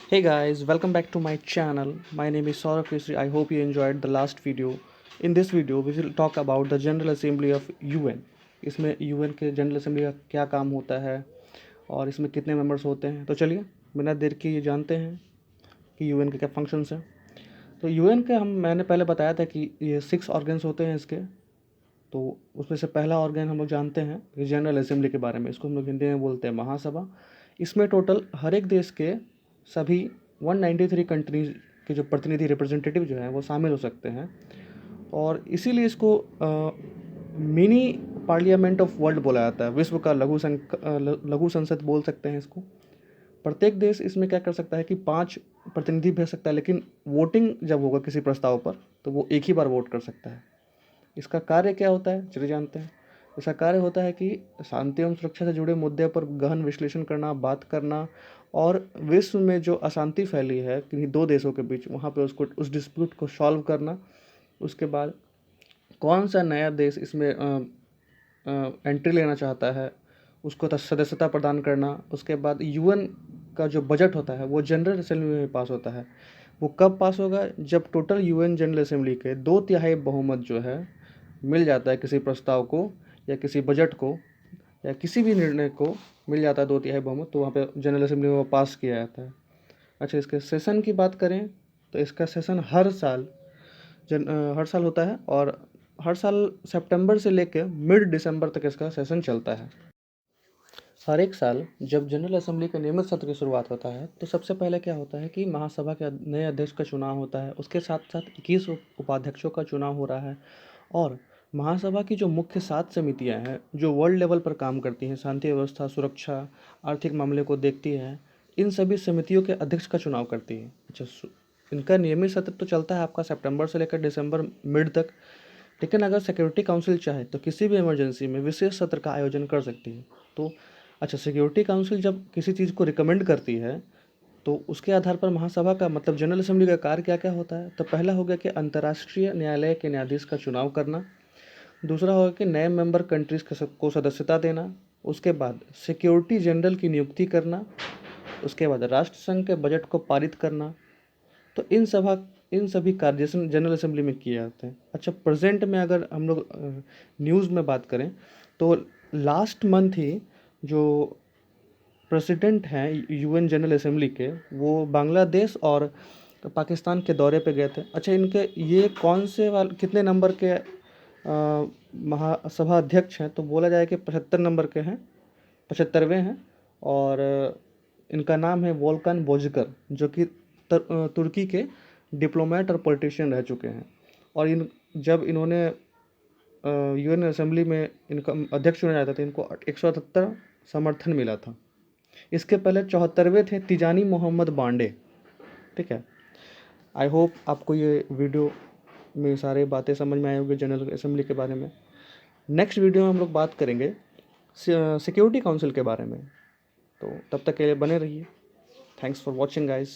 Hey guys, welcome back to my channel. My name is Saurabh keshri. I hope you enjoyed the last video. In this video, we will talk about the General Assembly of UN. इसमें UN के general assembly का क्या काम होता है और इसमें कितने मेंबर्स होते हैं। तो चलिए बिना देर के ये जानते हैं कि UN के क्या फंक्शंस हैं। तो UN के मैंने पहले बताया था कि ये 6 ऑर्गन्स होते हैं इसके। तो उसमें से पहला ऑर्गन हम लोग जानते हैं कि जनरल असेंबली के बारे में। इसको हम लोग हिंदी में बोलते हैं महासभा। इसमें टोटल हर एक देश के सभी 193 कंट्रीज के जो प्रतिनिधि रिप्रेजेंटेटिव जो हैं वो शामिल हो सकते हैं और इसीलिए इसको मिनी पार्लियामेंट ऑफ वर्ल्ड बोला जाता है। विश्व का लघु संसद बोल सकते हैं इसको। प्रत्येक देश इसमें क्या कर सकता है कि 5 प्रतिनिधि भेज सकता है, लेकिन वोटिंग जब होगा किसी प्रस्ताव पर तो वो एक ही बार वोट कर सकता है। इसका कार्य क्या होता है चलिए जानते हैं। इसका कार्य होता है कि शांति एवं सुरक्षा से जुड़े मुद्दे पर गहन विश्लेषण करना, बात करना और विश्व में जो अशांति फैली है किन्हीं 2 देशों के बीच वहाँ पे उसको उस डिस्प्यूट को सॉल्व करना। उसके बाद कौन सा नया देश इसमें एंट्री लेना चाहता है उसको सदस्यता प्रदान करना। उसके बाद यूएन का जो बजट होता है वो जनरल असेंबली में पास होता है। वो कब पास होगा? जब टोटल यूएन जनरल असेंबली के 2/3 बहुमत जो है मिल जाता है किसी प्रस्ताव को या किसी बजट को या किसी भी निर्णय को मिल जाता है 2/3 बहुमत, तो वहाँ पे जनरल असेंबली में वो पास किया जाता है। अच्छा, इसके सेशन की बात करें तो इसका सेशन हर साल होता है और हर साल सितंबर से लेकर मिड दिसंबर तक इसका सेशन चलता है। हर एक साल जब जनरल असेंबली का नियमित सत्र की शुरुआत होता है तो सबसे पहले क्या होता है कि महासभा के नए अध्यक्ष का चुनाव होता है। उसके साथ साथ 21 उपाध्यक्षों का चुनाव हो रहा है और महासभा की जो मुख्य 7 समितियां हैं जो वर्ल्ड लेवल पर काम करती हैं, शांति व्यवस्था, सुरक्षा, आर्थिक मामले को देखती हैं, इन सभी समितियों के अध्यक्ष का चुनाव करती है। अच्छा, इनका नियमित सत्र तो चलता है आपका सितंबर से लेकर दिसंबर मिड तक, लेकिन अगर सिक्योरिटी काउंसिल चाहे तो किसी भी इमरजेंसी में विशेष सत्र का आयोजन कर सकती है। तो अच्छा, सिक्योरिटी काउंसिल जब किसी चीज़ को रिकमेंड करती है तो उसके आधार पर महासभा का मतलब जनरल असेंबली का कार्य क्या क्या होता है। तो पहला हो गया कि अंतर्राष्ट्रीय न्यायालय के न्यायाधीश का चुनाव करना। दूसरा होगा कि नए मेंबर कंट्रीज़ को सदस्यता देना। उसके बाद सिक्योरिटी जनरल की नियुक्ति करना। उसके बाद राष्ट्रसंघ के बजट को पारित करना। तो इन सभी कार्य जनरल असेंबली में किए जाते हैं। अच्छा, प्रेजेंट में अगर हम लोग न्यूज़ में बात करें तो लास्ट मंथ ही जो प्रेसिडेंट हैं यूएन जनरल असेंबली के, वो बांग्लादेश और पाकिस्तान के दौरे पे गए थे। अच्छा, इनके ये कौन से कितने नंबर के महासभा अध्यक्ष हैं? तो बोला जाए कि 75 नंबर के हैं, 75वें हैं। और इनका नाम है वोल्कान बोजकर, जो कि तुर्की के डिप्लोमेट और पॉलिटिशियन रह चुके हैं। और जब इन्होंने यूएन असेंबली में इनका अध्यक्ष चुना जाता था, इनको 178 समर्थन मिला था। इसके पहले 74वें थे तिजानी मोहम्मद बांडे। ठीक है, आई होप आपको ये वीडियो में सारे बातें समझ में आए होंगे जनरल असेंबली के बारे में। नेक्स्ट वीडियो में हम लोग बात करेंगे सिक्योरिटी काउंसिल के बारे में। तो तब तक के लिए बने रहिए। Thanks for watching guys.